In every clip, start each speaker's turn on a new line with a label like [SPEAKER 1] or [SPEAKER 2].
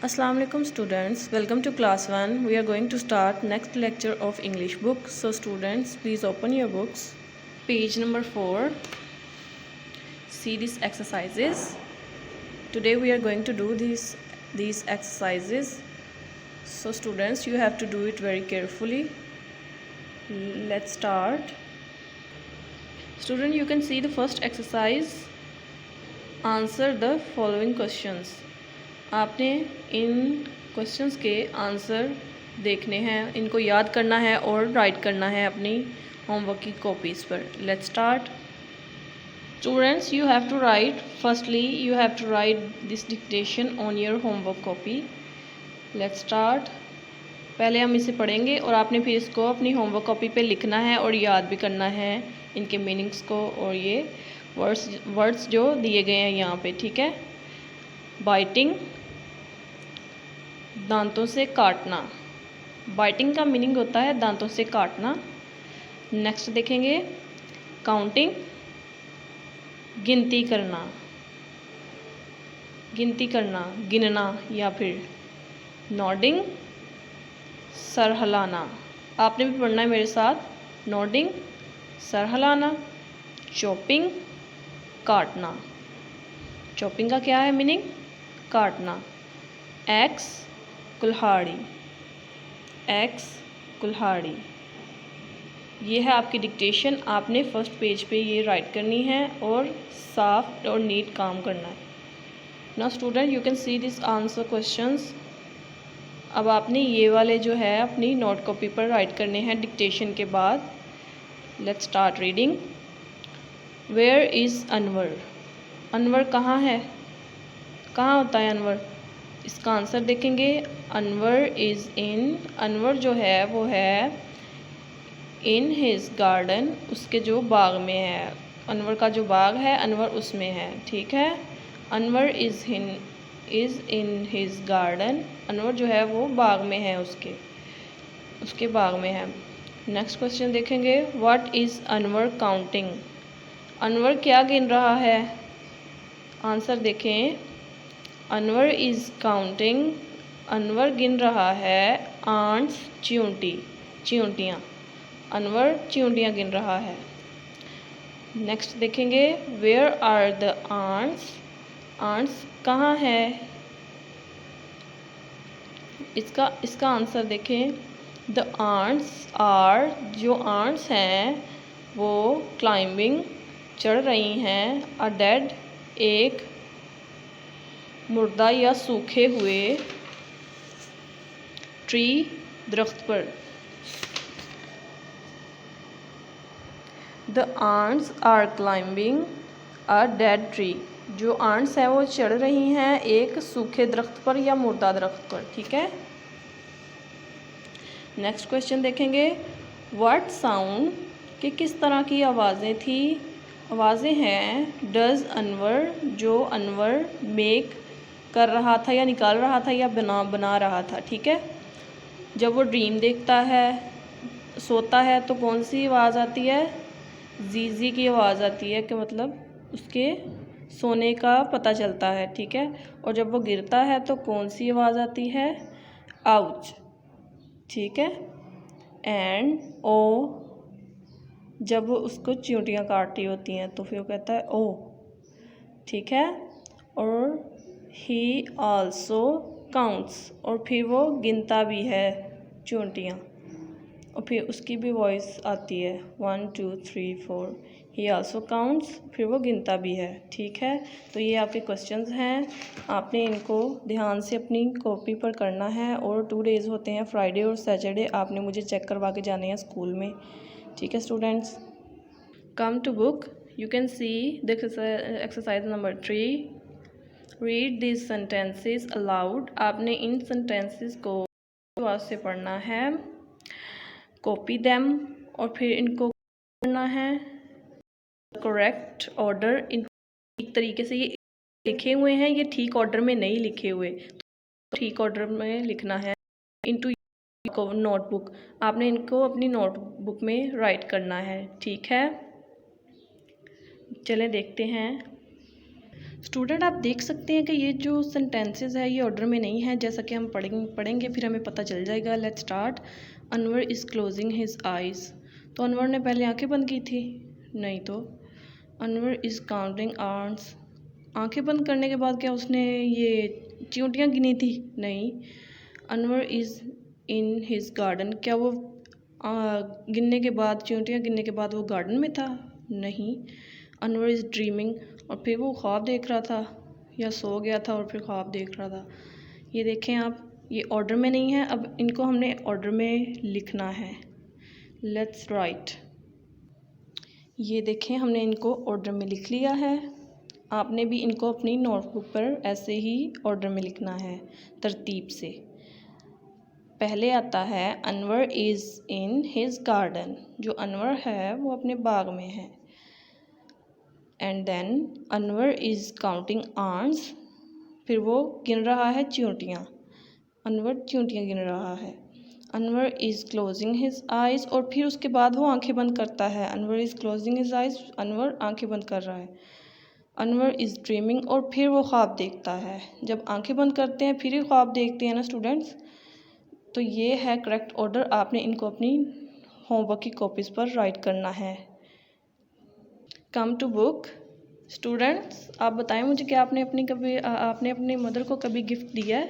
[SPEAKER 1] Assalamu alaikum students, welcome to class 1. We are going to start next lecture of English book. So students, please open your books. Page number 4. See these exercises. Today we are going to do these exercises. So students, you have to do it very carefully. Let's start. Student, you can see the first exercise. Answer the following questions. आपने इन questions के answer देखने हैं, इनको याद करना है और right करना है अपनी होमवर्क की कॉपीज़ पर. Let's start. Students, you have to write. Firstly you have to write this dictation on your homework copy. Let's start. पहले हम इसे पढ़ेंगे और आपने फिर इसको अपनी होमवर्क कॉपी पे लिखना है और याद भी करना है इनके मीनिंग्स को और ये वर्ड्स जो दिए गए हैं यहाँ पे. ठीक है. बाइटिंग, दांतों से काटना. बाइटिंग का मीनिंग होता है दांतों से काटना. नेक्स्ट देखेंगे काउंटिंग, गिनती करना. गिनती करना, गिनना या फिर नॉडिंग, सर हिलाना. आपने भी पढ़ना है मेरे साथ. नॉडिंग, सर हिलाना. चॉपिंग, काटना. चॉपिंग का क्या है मीनिंग? काटना. एक्स, कुल्हाड़ी. एक्स, कुल्हाड़ी. ये है आपकी डिक्टेशन. आपने फर्स्ट पेज पे ये राइट करनी है और साफ और नीट काम करना है. Now student, you can see this answer questions. अब आपने ये वाले जो है अपनी नोट कॉपी पर राइट करने हैं डिक्टेशन के बाद. Let's start reading. Where is Anwar? Anwar कहाँ है? कहाँ होता है अनवर? इसका आंसर देखेंगे. अनवर इज़ इन. अनवर जो है वो है इन हिज गार्डन. उसके जो बाग में है. अनवर का जो बाग है अनवर उसमें है. ठीक है. Anwar is in his garden. Anwar जो है वो बाग में है, उसके बाग में है. नेक्स्ट क्वेश्चन देखेंगे. What is Anwar counting? Anwar क्या गिन रहा है? आंसर देखें. Anwar is counting. अनवर गिन रहा है आंट्स, चींटियाँ. अनवर चींटियाँ गिन रहा है. नेक्स्ट देखेंगे. Where are the ants? Ants कहाँ है? इसका आंसर देखें. The ants are. जो आंट्स हैं वो क्लाइंबिंग, चढ़ रही हैं. अ डेड, एक मुर्दा या सूखे हुए ट्री, दरख्त पर. The ants are climbing a dead tree. जो आंट्स हैं वो चढ़ रही हैं एक सूखे दरख्त पर या मुर्दा दरख्त पर. ठीक है. नेक्स्ट क्वेश्चन देखेंगे. व्हाट साउंड, कि किस तरह की आवाज़ें थी? आवाज़ें हैं डज अनवर, जो अनवर मेक कर रहा था या निकाल रहा था या बना रहा था. ठीक है. जब वो ड्रीम देखता है, सोता है, तो कौन सी आवाज़ आती है? जीजी की आवाज़ आती है, कि मतलब उसके सोने का पता चलता है. ठीक है. और जब वो गिरता है तो कौन सी आवाज़ आती है? आउच. ठीक है. एंड ओ, जब वो उसको चींटियाँ काट रही होती हैं तो फिर वो कहता है ओ. ठीक है. और ही आल्सो काउंट्स, और फिर वो गिनता भी है चींटियाँ. और फिर उसकी भी वॉइस आती है 1 2 3 4. ही आल्सो काउंट्स, फिर वो गिनता भी है. ठीक है. तो ये आपके क्वेश्चंस हैं. आपने इनको ध्यान से अपनी कॉपी पर करना है. और 2 डेज़ होते हैं, फ्राइडे और सैटरडे. आपने मुझे चेक करवा के जाने हैं स्कूल में. ठीक है students. Come to book. You can see the exercise number 3. Read this sentences aloud. आपने इन सेंटेंसेस को आवाज़ से पढ़ना है. कॉपी देम, और फिर इनको पढ़ना है करेक्ट ऑर्डर. इन ठीक तरीके से ये लिखे हुए हैं, ये ठीक ऑर्डर में नहीं लिखे हुए, तो ठीक ऑर्डर में लिखना है. Into notebook. आपने इनको अपनी नोटबुक में राइट करना है. ठीक है. चलें देखते हैं. स्टूडेंट आप देख सकते हैं कि ये जो सेंटेंसेस है ये ऑर्डर में नहीं है, जैसा कि हम पढ़ेंगे फिर हमें पता चल जाएगा। Let's start. Anwar is closing his eyes. तो अनवर ने पहले आंखें बंद की थी? नहीं। तो अनवर इज़ काउंटिंग आंट्स। आंखें बंद करने के बाद क्या उसने ये चींटियाँ गिनी थी? नहीं। Anwar is in his garden. क्या वो गिनने के बाद, चींटियाँ गिनने के बाद वो गार्डन में था? नहीं। Anwar is dreaming. और फिर वो ख्वाब देख रहा था, या सो गया था और फिर ख्वाब देख रहा था। ये देखें आप, ये ऑर्डर में नहीं है। अब इनको हमने ऑर्डर में लिखना है। Let's write. ये देखें हमने इनको ऑर्डर में लिख लिया है। आपने भी इनको अपनी नोटबुक पर ऐसे ही ऑर्डर में लिखना है, तरतीब से। पहले आता है Anwar is in his garden. जो अनवर है वो अपने बाग में है। And then Anwar is counting ants. फिर वो गिन रहा है चींटियाँ। अनवर चींटियाँ गिन रहा है। Anwar is closing his eyes. और फिर उसके बाद वो आंखें बंद करता है। Anwar is closing his eyes, Anwar आंखें बंद कर रहा है। Anwar is dreaming. और फिर वो ख्वाब देखता है। जब आंखें बंद करते हैं फिर ही ख्वाब देखते हैं ना स्टूडेंट्स। तो ये है करेक्ट ऑर्डर। आपने इनको अपनी होमवर्क की कॉपीज़ पर राइट करना है। कम टू बुक। स्टूडेंट्स आप बताएं मुझे, क्या आपने अपनी मदर को कभी गिफ्ट दिया है,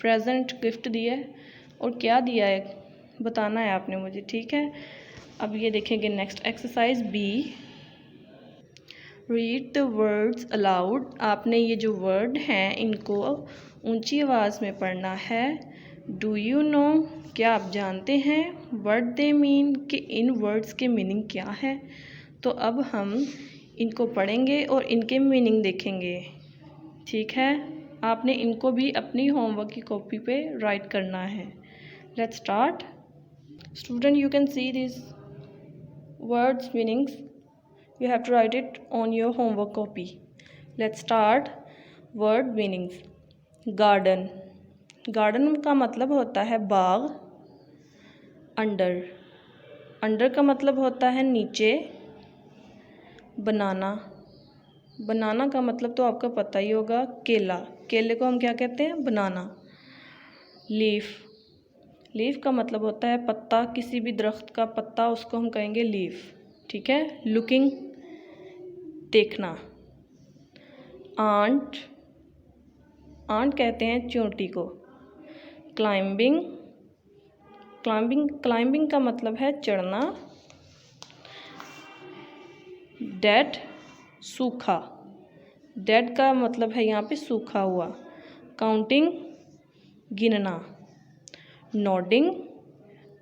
[SPEAKER 1] प्रेजेंट गिफ्ट दिया है, और क्या दिया है बताना है आपने मुझे, ठीक है। अब ये देखेंगे next exercise B. Read the words aloud. आपने ये जो वर्ड हैं इनको ऊंची आवाज़ में पढ़ना है। डू यू नो, क्या आप जानते हैं, व्हाट दे मीन, कि इन वर्ड्स के मीनिंग क्या है। तो अब हम इनको पढ़ेंगे और इनके मीनिंग देखेंगे, ठीक है। आपने इनको भी अपनी होमवर्क की कॉपी पे राइट करना है। Let's start. Student you can see this words meanings. You have to write it on your homework copy. Let's start. Word meanings. Garden. Garden का मतलब होता है बाग। अंडर, अंडर का मतलब होता है नीचे। बनाना, बनाना का मतलब तो आपको पता ही होगा, केला। केले को हम क्या कहते हैं, बनाना। लीफ, लीफ का मतलब होता है पत्ता, किसी भी दरख्त का पत्ता, उसको हम कहेंगे लीफ, ठीक है। लुकिंग, देखना। आंट, आंट कहते हैं चोटी को। क्लाइंबिंग, क्लाइंबिंग का मतलब है चढ़ना। डेड, सूखा, डेड का मतलब है यहाँ पे सूखा हुआ। काउंटिंग, गिनना। नोडिंग,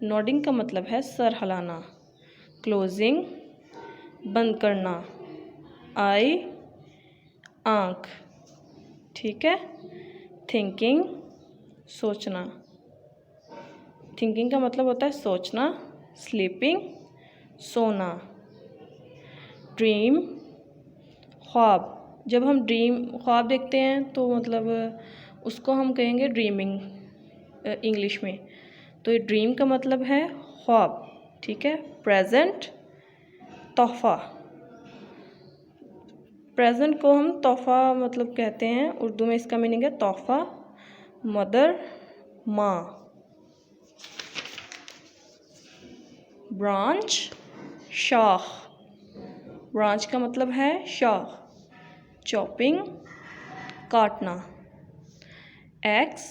[SPEAKER 1] नोडिंग का मतलब है सर हिलाना। क्लोजिंग, बंद करना। आई, आँख, ठीक है। थिंकिंग, सोचना। थिंकिंग का मतलब होता है सोचना। स्लीपिंग, सोना। ड्रीम, ख्वाब। जब हम ख्वाब देखते हैं तो मतलब उसको हम कहेंगे ड्रीमिंग इंग्लिश में। तो ये ड्रीम का मतलब है ख्वाब, ठीक है। प्रेजेंट, तोहफ़ा। प्रेजेंट को हम तोहफ़ा मतलब कहते हैं, उर्दू में इसका मीनिंग है तोहफ़ा। मदर, माँ। ब्रांच, शाख, ब्रांच का मतलब है शाख। चॉपिंग, काटना। एक्स,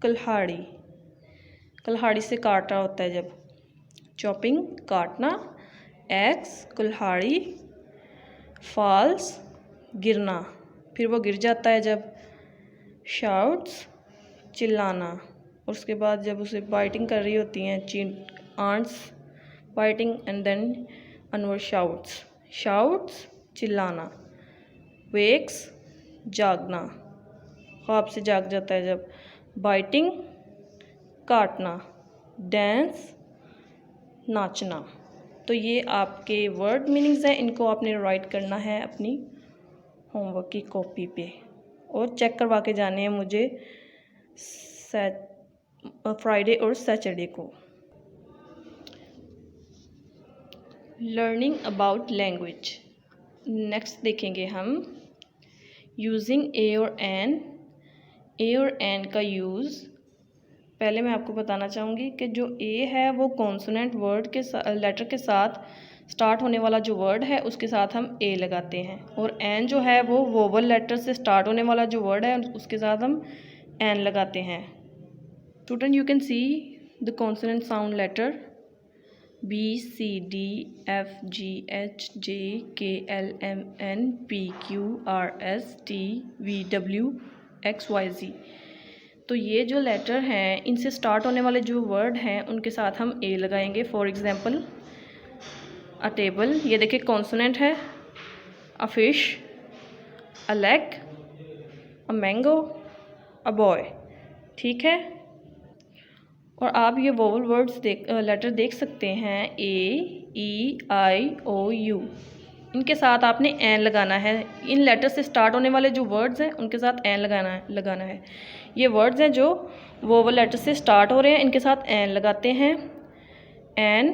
[SPEAKER 1] कुल्हाड़ी, कुल्हाड़ी से काट रहा होता है जब। चॉपिंग, काटना। एक्स, कुल्हाड़ी। फॉल्स, गिरना, फिर वो गिर जाता है जब। शाउट्स, चिल्लाना, और उसके बाद जब उसे बाइटिंग कर रही होती हैं ants, biting, and then Anwar shouts, shouts, चिल्लाना। वेक्स, जागना, ख्वाब से जाग जाता है जब। बाइटिंग, काटना। डांस, नाचना। तो ये आपके वर्ड मीनिंग्स हैं, इनको आपने राइट करना है अपनी होमवर्क की कॉपी पे और चेक करवा के जाने हैं मुझे फ्राइडे और सैटरडे को। Learning about language. नेक्स्ट देखेंगे हम यूजिंग ए और एन। ए और एन का यूज़, पहले मैं आपको बताना चाहूँगी कि जो ए है वो कॉन्सोनेंट वर्ड के लेटर के साथ स्टार्ट होने वाला जो वर्ड है उसके साथ हम ए लगाते हैं, और एन जो है वो वोवल लेटर से स्टार्ट होने वाला जो वर्ड है उसके साथ हम एन लगाते हैं। Student, you can see the consonant sound letter B, C, D, F, G, H, J, K, L, M, N, P, Q, R, S, T, V, W, X, Y, Z। तो ये जो letter हैं इनसे start होने वाले जो word हैं उनके साथ हम ए लगाएंगे। फॉर एग्जांपल अ टेबल, ये देखिए कॉन्सोनेंट है। A fish, a leg, a mango, a boy. ठीक है, और आप ये वोवल वर्ड्स लेटर देख सकते हैं, ए, ई, आई, ओ, यू। इनके साथ आपने एन लगाना है। इन लेटर से स्टार्ट होने वाले जो वर्ड्स हैं उनके साथ एन लगाना है। ये वर्ड्स हैं जो वोवल लेटर से स्टार्ट हो रहे हैं, इनके साथ एन लगाते हैं। एन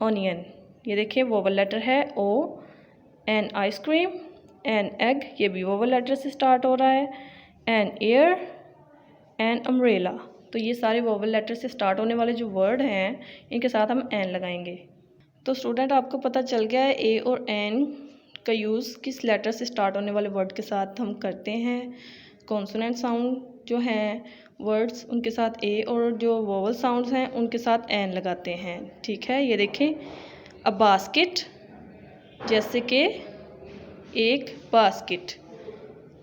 [SPEAKER 1] ऑनियन, ये देखिए वोवल लेटर है O. An ice cream, an egg, ये भी वोवल लेटर से स्टार्ट हो रहा है। An air, an umbrella. तो ये सारे वोवल लेटर से स्टार्ट होने वाले जो वर्ड हैं इनके साथ हम एन लगाएंगे। तो स्टूडेंट, आपको पता चल गया है ए और एन का यूज़ किस लेटर से स्टार्ट होने वाले वर्ड के साथ हम करते हैं। कॉन्सोनेंट साउंड जो हैं वर्ड्स उनके साथ ए, और जो वोवल साउंड्स हैं उनके साथ एन लगाते हैं। ठीक है, ये देखें अ बास्केट, जैसे कि एक बास्केट,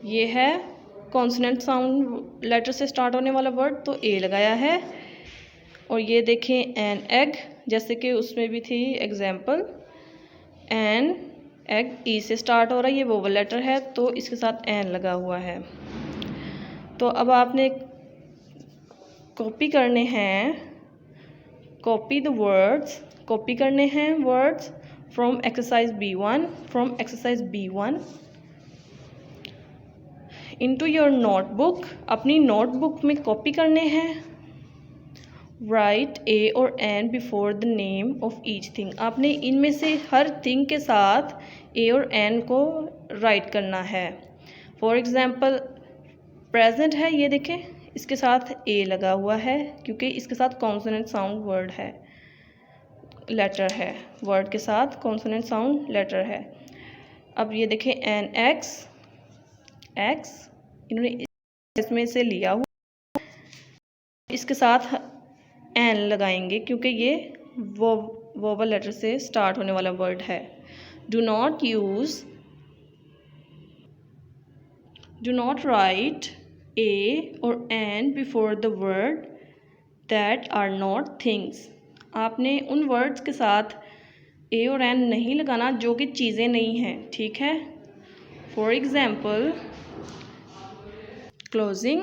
[SPEAKER 1] ये है कॉन्सोनेंट साउंड लेटर से स्टार्ट होने वाला वर्ड, तो ए लगाया है। और ये देखें एन एग, जैसे कि उसमें भी थी एग्जाम्पल, एन एग ई से स्टार्ट हो रहा है, ये वोवल लेटर है तो इसके साथ एन लगा हुआ है। तो अब आपने कॉपी करने हैं, कॉपी द वर्ड्स, कॉपी करने हैं words from exercise B1, from exercise B1 into your notebook. अपनी नोटबुक में कॉपी करने हैं। राइट ए और an before the name of each thing. आपने इनमें से हर थिंग के साथ ए और एन को राइट करना है। फॉर एग्जाम्पल प्रेजेंट है, ये देखें इसके साथ ए लगा हुआ है क्योंकि इसके साथ कॉन्सोनेंट साउंड वर्ड है, लेटर है। वर्ड के साथ कॉन्सोनेंट साउंड लेटर है। अब ये देखें एन एक्स, एक्स इन्होंने इसमें से लिया हुआ, इसके साथ एन लगाएंगे क्योंकि ये वोवल लेटर से स्टार्ट होने वाला वर्ड है। डू नॉट राइट ए और an before the word that are not things. आपने उन वर्ड्स के साथ ए और एन नहीं लगाना जो कि चीज़ें नहीं हैं। ठीक है, for example closing,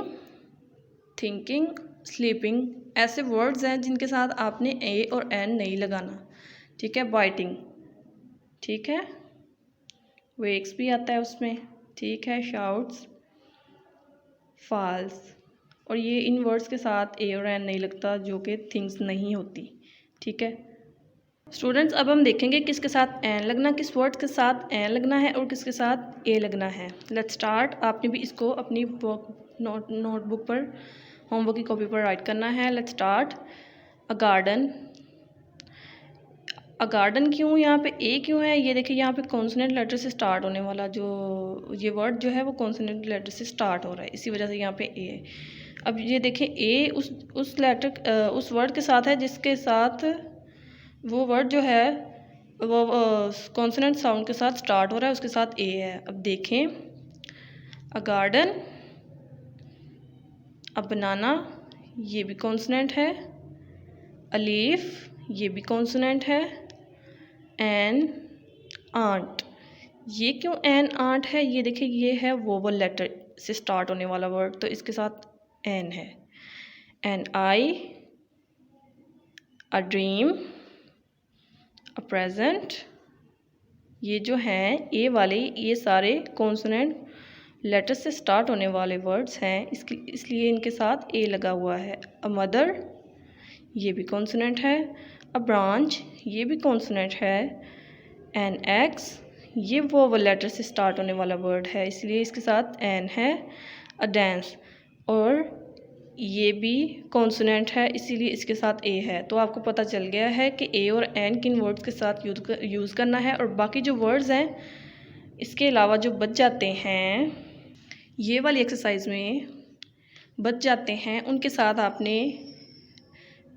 [SPEAKER 1] thinking, sleeping, ऐसे वर्ड्स हैं जिनके साथ आपने ए और एन नहीं लगाना। ठीक है, बाइटिंग, ठीक है, वेक्स भी आता है उसमें। ठीक है, शाउट्स, फॉल्स, और ये इन वर्ड्स के साथ ए और एन नहीं लगता जो कि थिंग्स नहीं होती। ठीक है स्टूडेंट्स, अब हम देखेंगे किसके साथ एन लगना, किस वर्ड के साथ एन लगना है और किसके साथ ए लगना है। Let's start. आपने भी इसको अपनी नोटबुक पर होमवर्क की कॉपी पर राइट करना है। Let's start. A garden, a garden क्यों यहाँ पे ए क्यों है, ये देखिए यहाँ पे कॉन्सोनेंट लेटर से स्टार्ट होने वाला जो ये वर्ड जो है वो कॉन्सोनेंट लेटर से स्टार्ट हो रहा है, इसी वजह से यहाँ पे ए है। अब ये देखें ए उस लेटर उस वर्ड के साथ है जिसके साथ वो वर्ड जो है वो कॉन्सोनेंट साउंड के साथ स्टार्ट हो रहा है, उसके साथ ए है। अब देखें अ गार्डन, अ बनाना, ये भी कॉन्सोनेंट है। अ लीफ, ये भी कॉन्सोनेंट है। एन आंट, ये क्यों एन आंट है, ये देखिए ये है वोवल लेटर से स्टार्ट होने वाला वर्ड तो इसके साथ एन है। An eye, a dream, a present, ये जो हैं ए वाले ये सारे कॉन्सोनेंट लेटर से स्टार्ट होने वाले वर्ड्स हैं, इसलिए इनके साथ ए लगा हुआ है। अ मदर, ये भी कॉन्सोनेंट है। अ ब्रांच, ये भी कॉन्सोनेंट है। एन एक्स, ये वोवल लेटर से स्टार्ट होने वाला वर्ड है, इसलिए इसके साथ एन है, अ डांस। और ये भी कॉन्सोनेंट है, इसीलिए इसके साथ ए है। तो आपको पता चल गया है कि ए और एन किन वर्ड्स के साथ यूज़ करना है। और बाकी जो वर्ड्स हैं इसके अलावा जो बच जाते हैं ये वाली एक्सरसाइज में बच जाते हैं, उनके साथ आपने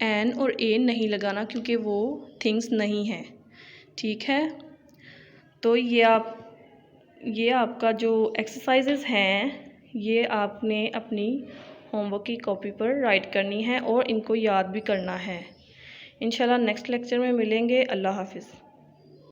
[SPEAKER 1] एन और ए नहीं लगाना क्योंकि वो थिंग्स नहीं हैं। ठीक है, तो ये आपका जो एक्सरसाइजेस हैं ये आपने अपनी होमवर्क की कॉपी पर राइट करनी है और इनको याद भी करना है। इंशाल्लाह नेक्स्ट लेक्चर में मिलेंगे। अल्लाह हाफिज़।